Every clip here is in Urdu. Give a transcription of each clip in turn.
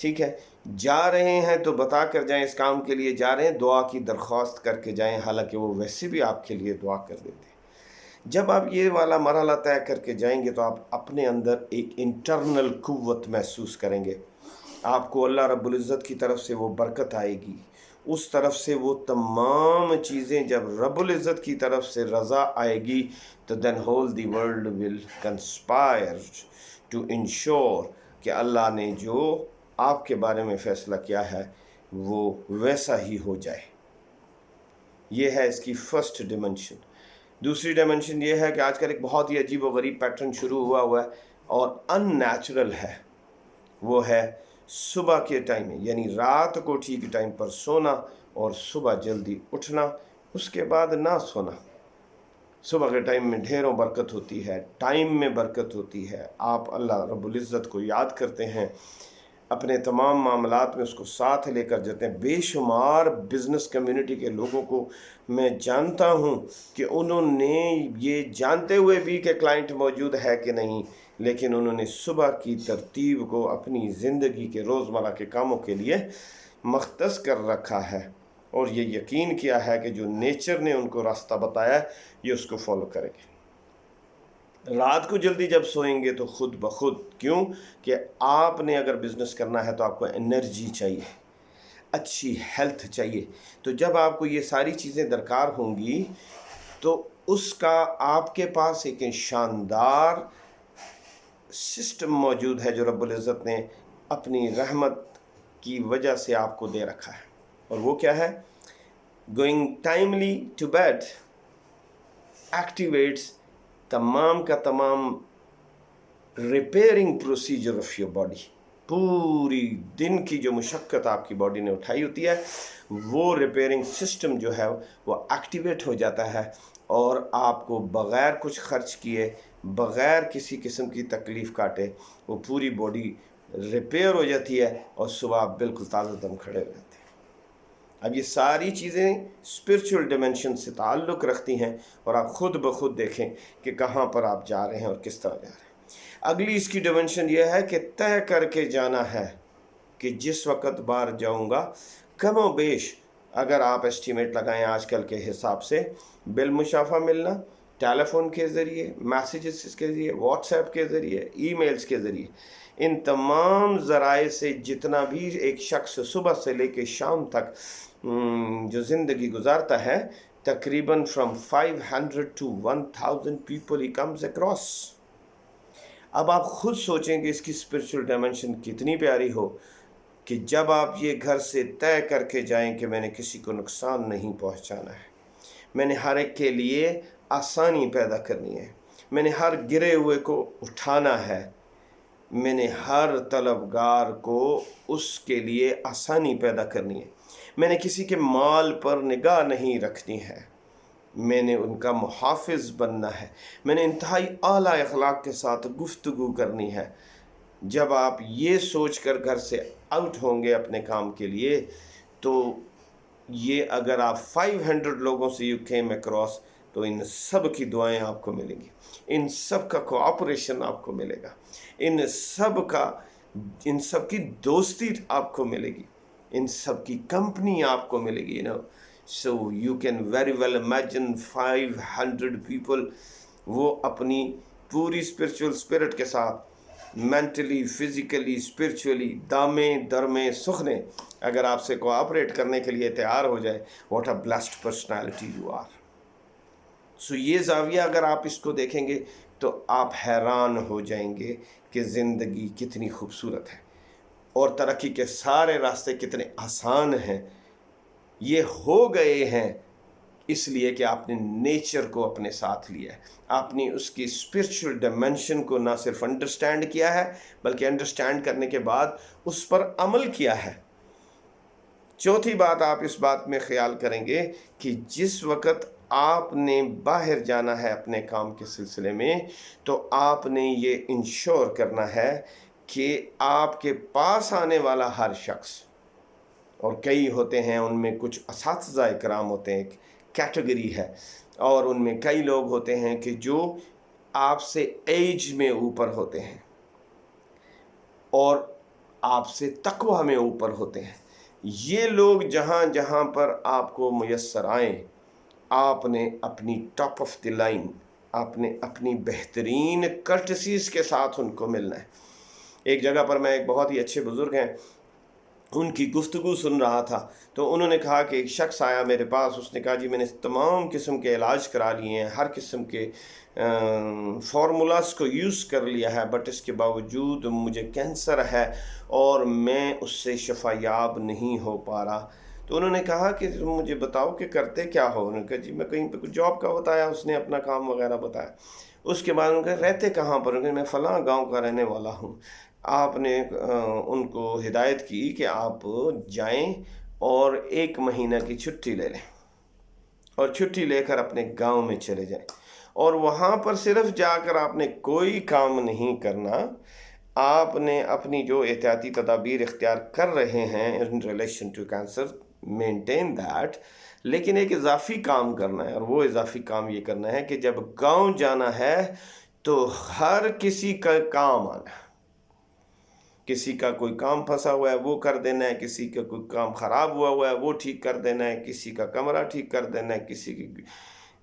ٹھیک ہے، جا رہے ہیں تو بتا کر جائیں اس کام کے لیے جا رہے ہیں، دعا کی درخواست کر کے جائیں، حالانکہ وہ ویسے بھی آپ کے لیے دعا کر دیتے ہیں۔ جب آپ یہ والا مرحلہ طے کر کے جائیں گے تو آپ اپنے اندر ایک انٹرنل قوت محسوس کریں گے، آپ کو اللہ رب العزت کی طرف سے وہ برکت آئے گی، اس طرف سے وہ تمام چیزیں، جب رب العزت کی طرف سے رضا آئے گی تو then whole the world will conspire to ensure کہ اللہ نے جو آپ کے بارے میں فیصلہ کیا ہے وہ ویسا ہی ہو جائے۔ یہ ہے اس کی فرسٹ ڈیمنشن۔ دوسری ڈیمنشن یہ ہے کہ آج کل ایک بہت ہی عجیب و غریب پیٹرن شروع ہوا ہے اور ان نیچرل ہے، وہ ہے صبح کے ٹائم میں، یعنی رات کو ٹھیک ٹائم پر سونا اور صبح جلدی اٹھنا، اس کے بعد نہ سونا۔ صبح کے ٹائم میں ڈھیروں برکت ہوتی ہے، ٹائم میں برکت ہوتی ہے، آپ اللہ رب العزت کو یاد کرتے ہیں، اپنے تمام معاملات میں اس کو ساتھ لے کر جاتے ہیں۔ بے شمار بزنس کمیونٹی کے لوگوں کو میں جانتا ہوں کہ انہوں نے یہ جانتے ہوئے بھی کہ کلائنٹ موجود ہے کہ نہیں، لیکن انہوں نے صبح کی ترتیب کو اپنی زندگی کے روزمرہ کے کاموں کے لیے مختص کر رکھا ہے، اور یہ یقین کیا ہے کہ جو نیچر نے ان کو راستہ بتایا ہے یہ اس کو فالو کریں گے۔ رات کو جلدی جب سوئیں گے تو خود بخود، کیوں کہ آپ نے اگر بزنس کرنا ہے تو آپ کو انرجی چاہیے، اچھی ہیلتھ چاہیے، تو جب آپ کو یہ ساری چیزیں درکار ہوں گی تو اس کا آپ کے پاس ایک شاندار سسٹم موجود ہے جو رب العزت نے اپنی رحمت کی وجہ سے آپ کو دے رکھا ہے، اور وہ کیا ہے؟ Going timely to bed activities تمام کا تمام repairing procedure of your body. پوری دن کی جو مشقت آپ کی باڈی نے اٹھائی ہوتی ہے وہ ریپیئرنگ سسٹم جو ہے وہ ایکٹیویٹ ہو جاتا ہے، اور آپ کو بغیر کچھ خرچ کیے، بغیر کسی قسم کی تکلیف کاٹے، وہ پوری باڈی ریپیئر ہو جاتی ہے اور صبح آپ بالکل تازہ دم کھڑے ہو جاتے ہیں۔ اب یہ ساری چیزیں اسپرچول ڈیمنشن سے تعلق رکھتی ہیں، اور آپ خود بخود دیکھیں کہ کہاں پر آپ جا رہے ہیں اور کس طرح جا رہے ہیں۔ اگلی اس کی ڈیمنشن یہ ہے کہ طے کر کے جانا ہے کہ جس وقت باہر جاؤں گا، کم و بیش اگر آپ ایسٹیمیٹ لگائیں آج کل کے حساب سے، بالمشافہ ملنا، ٹیلی فون کے ذریعے، میسیجز کے ذریعے، واٹس ایپ کے ذریعے، ای میلز کے ذریعے، ان تمام ذرائع سے جتنا بھی ایک شخص صبح سے لے کے شام تک جو زندگی گزارتا ہے، تقریباً from 500 to 1000 people he comes across۔ اب آپ خود سوچیں کہ اس کی اسپرچول ڈائمنشن کتنی پیاری ہو کہ جب آپ یہ گھر سے طے کر کے جائیں کہ میں نے کسی کو نقصان نہیں پہنچانا ہے، میں نے ہر ایک کے لیے آسانی پیدا کرنی ہے، میں نے ہر گرے ہوئے کو اٹھانا ہے، میں نے ہر طلبگار کو اس کے لیے آسانی پیدا کرنی ہے، میں نے کسی کے مال پر نگاہ نہیں رکھنی ہے، میں نے ان کا محافظ بننا ہے، میں نے انتہائی اعلیٰ اخلاق کے ساتھ گفتگو کرنی ہے۔ جب آپ یہ سوچ کر گھر سے آؤٹ ہوں گے اپنے کام کے لیے، تو یہ اگر آپ 500 لوگوں سے یو کیم اکراس، تو ان سب کی دعائیں آپ کو ملیں گی، ان سب کا کوآپریشن آپ کو ملے گا، ان سب کی دوستی آپ کو ملے گی، ان سب کی کمپنی آپ کو ملے گی۔ So you can very well imagine 500 people، وہ اپنی پوری اسپرچول اسپرٹ کے ساتھ مینٹلی، فزیکلی، اسپرچولی دامے درمے سخنے اگر آپ سے کوآپریٹ کرنے کے لیے تیار ہو جائے، what a blessed personality you are. So یہ زاویہ اگر آپ اس کو دیکھیں گے تو آپ حیران ہو جائیں گے کہ زندگی کتنی خوبصورت ہے اور ترقی کے سارے راستے کتنے آسان ہیں۔ یہ ہو گئے ہیں اس لیے کہ آپ نے نیچر کو اپنے ساتھ لیا ہے، آپ نے اس کی اسپرچول ڈائمنشن کو نہ صرف انڈرسٹینڈ کیا ہے بلکہ انڈرسٹینڈ کرنے کے بعد اس پر عمل کیا ہے۔ چوتھی بات، آپ اس بات میں خیال کریں گے کہ جس وقت آپ نے باہر جانا ہے اپنے کام کے سلسلے میں، تو آپ نے یہ انشور کرنا ہے کہ آپ کے پاس آنے والا ہر شخص، اور کئی ہوتے ہیں ان میں کچھ اساتذہ اکرام ہوتے ہیں، کیٹیگری ہے، اور ان میں کئی لوگ ہوتے ہیں کہ جو آپ سے ایج میں اوپر ہوتے ہیں، اور آپ سے تقویٰ میں اوپر ہوتے ہیں۔ یہ لوگ جہاں جہاں پر آپ کو میسر آئیں، آپ نے اپنی ٹاپ آف دی لائن، آپ نے اپنی بہترین کرٹسیز کے ساتھ ان کو ملنا ہے۔ ایک جگہ پر میں ایک بہت ہی اچھے بزرگ ہیں، ان کی گفتگو سن رہا تھا، تو انہوں نے کہا کہ ایک شخص آیا میرے پاس، اس نے کہا جی میں نے تمام قسم کے علاج کرا لیے ہیں، ہر قسم کے فارمولاز کو یوز کر لیا ہے، بٹ اس کے باوجود مجھے کینسر ہے اور میں اس سے شفا یاب نہیں ہو پا رہا۔ تو انہوں نے کہا کہ مجھے بتاؤ کہ کرتے کیا ہو؟ انہوں نے کہا جی میں کہیں پہ کچھ جاب کا بتایا، اس نے اپنا کام وغیرہ بتایا۔ اس کے بعد انہوں نے کہا رہتے کہاں پر؟ انہوں نے کہا میں فلاں گاؤں کا رہنے والا ہوں۔ آپ نے ان کو ہدایت کی کہ آپ جائیں اور 1 مہینہ کی چھٹی لے لیں اور چھٹی لے کر اپنے گاؤں میں چلے جائیں، اور وہاں پر صرف جا کر آپ نے کوئی کام نہیں کرنا، آپ نے اپنی جو احتیاطی تدابیر اختیار کر رہے ہیں in relation to cancer, maintain that, لیکن ایک اضافی کام کرنا ہے، اور وہ اضافی کام یہ کرنا ہے کہ جب گاؤں جانا ہے تو ہر کسی کا کام آنا ہے۔ کسی کا کوئی کام پھنسا ہوا ہے وہ کر دینا ہے، کسی کا کوئی کام خراب ہوا ہے وہ ٹھیک کر دینا ہے، کسی کا کمرہ ٹھیک کر دینا ہے، کسی کی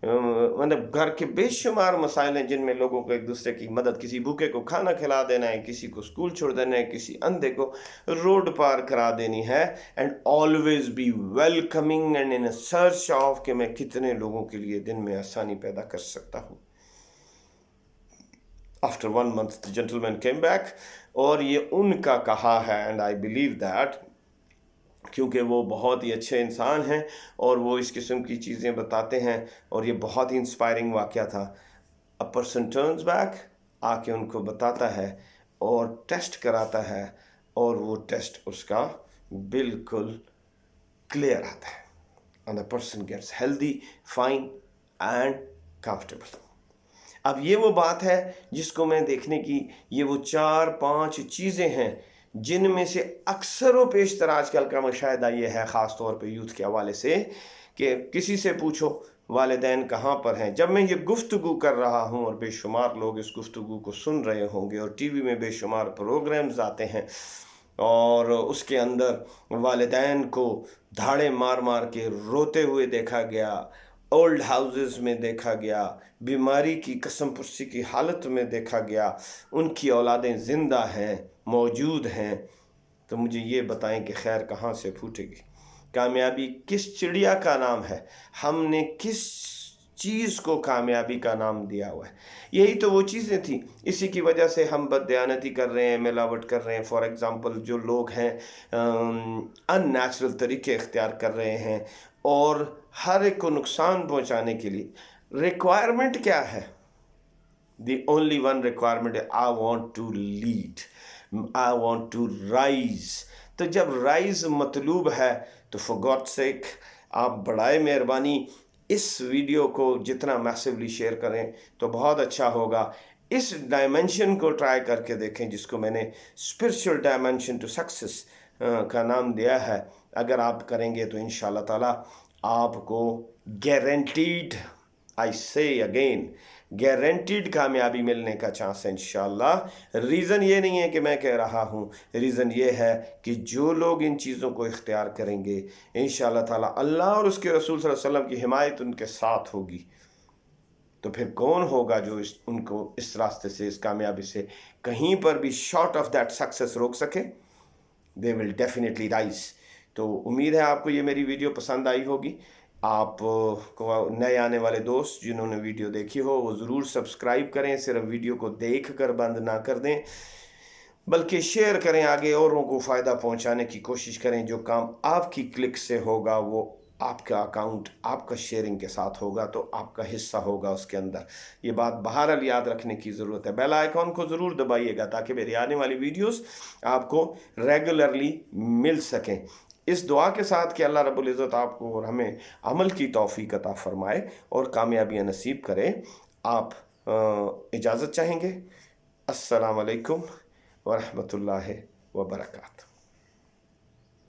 مطلب گھر کے بے شمار مسائل ہیں جن میں لوگوں کو ایک دوسرے کی مدد، کسی بھوکے کو کھانا کھلا دینا ہے، کسی کو اسکول چھوڑ دینا ہے، کسی اندھے کو روڈ پار کرا دینی ہے، and always be welcoming and in search of کہ میں کتنے لوگوں کے لیے دن میں آسانی پیدا کر سکتا ہوں۔ After 1 month the gentleman came back، اور یہ ان کا کہا ہے، اینڈ آئی بلیو دیٹ، کیونکہ وہ بہت ہی اچھے انسان ہیں اور وہ اس قسم کی چیزیں بتاتے ہیں، اور یہ بہت ہی انسپائرنگ واقعہ تھا۔ A person turns back، آ کے ان کو بتاتا ہے اور ٹیسٹ کراتا ہے، اور وہ ٹیسٹ اس کا بالکل کلیئر آتا ہے، and the person gets healthy, fine and comfortable۔ اب یہ وہ بات ہے جس کو میں دیکھنے کی، یہ وہ 4-5 چیزیں ہیں جن میں سے اکثر و بیشتر آج کل کا مشاہدہ یہ ہے، خاص طور پہ یوتھ کے حوالے سے، کہ کسی سے پوچھو والدین کہاں پر ہیں۔ جب میں یہ گفتگو کر رہا ہوں اور بے شمار لوگ اس گفتگو کو سن رہے ہوں گے، اور ٹی وی میں بے شمار پروگرامز آتے ہیں، اور اس کے اندر والدین کو دھاڑے مار مار کے روتے ہوئے دیکھا گیا، اولڈ ہاؤسز میں دیکھا گیا، بیماری کی قسم پرسی کی حالت میں دیکھا گیا، ان کی اولادیں زندہ ہیں، موجود ہیں، تو مجھے یہ بتائیں کہ خیر کہاں سے پھوٹے گی؟ کامیابی کس چڑیا کا نام ہے؟ ہم نے کس چیز کو کامیابی کا نام دیا ہوا ہے؟ یہی تو وہ چیزیں تھیں، اسی کی وجہ سے ہم بددیانتی کر رہے ہیں، ملاوٹ کر رہے ہیں۔ فار ایگزامپل جو لوگ ہیں ان نیچرل طریقے اختیار کر رہے ہیں، اور ہر ایک کو نقصان پہنچانے کے لیے ریکوائرمنٹ کیا ہے؟ دی اونلی ون ریکوائرمنٹ ہے I want to lead, I want to rise. تو جب رائز مطلوب ہے تو فار گاڈ سیک آپ بڑائے مہربانی اس ویڈیو کو جتنا میسیولی شیئر کریں تو بہت اچھا ہوگا۔ اس ڈائمنشن کو ٹرائی کر کے دیکھیں جس کو میں نے اسپرچل ڈائمنشن ٹو سکسیس کا نام دیا ہے۔ اگر آپ کریں گے تو انشاءاللہ تعالیٰ آپ کو گارنٹیڈ، آئی سے اگین، گارنٹیڈ کامیابی ملنے کا چانس ہے انشاءاللہ۔ ریزن یہ نہیں ہے کہ میں کہہ رہا ہوں، ریزن یہ ہے کہ جو لوگ ان چیزوں کو اختیار کریں گے انشاءاللہ تعالیٰ اللہ اور اس کے رسول صلی اللہ علیہ وسلم کی حمایت ان کے ساتھ ہوگی، تو پھر کون ہوگا جو ان کو اس راستے سے، اس کامیابی سے کہیں پر بھی شارٹ آف دیٹ سکسیس روک سکے؟ دے ول ڈیفینیٹلی رائز۔ تو امید ہے آپ کو یہ میری ویڈیو پسند آئی ہوگی۔ آپ کو نئے آنے والے دوست جنہوں نے ویڈیو دیکھی ہو وہ ضرور سبسکرائب کریں، صرف ویڈیو کو دیکھ کر بند نہ کر دیں، بلکہ شیئر کریں، آگے اوروں کو فائدہ پہنچانے کی کوشش کریں۔ جو کام آپ کی کلک سے ہوگا وہ آپ کا اکاؤنٹ آپ کا شیئرنگ کے ساتھ ہوگا، تو آپ کا حصہ ہوگا اس کے اندر۔ یہ بات بہرحال یاد رکھنے کی ضرورت ہے۔ بیل آئیکن کو ضرور دبائیے گا تاکہ میری آنے والی ویڈیوز آپ کو ریگولرلی مل سکیں۔ اس دعا کے ساتھ کہ اللہ رب العزت آپ کو اور ہمیں عمل کی توفیق عطا فرمائے اور کامیابیاں نصیب کرے، آپ اجازت چاہیں گے۔ السلام علیکم ورحمۃ اللہ وبرکاتہ۔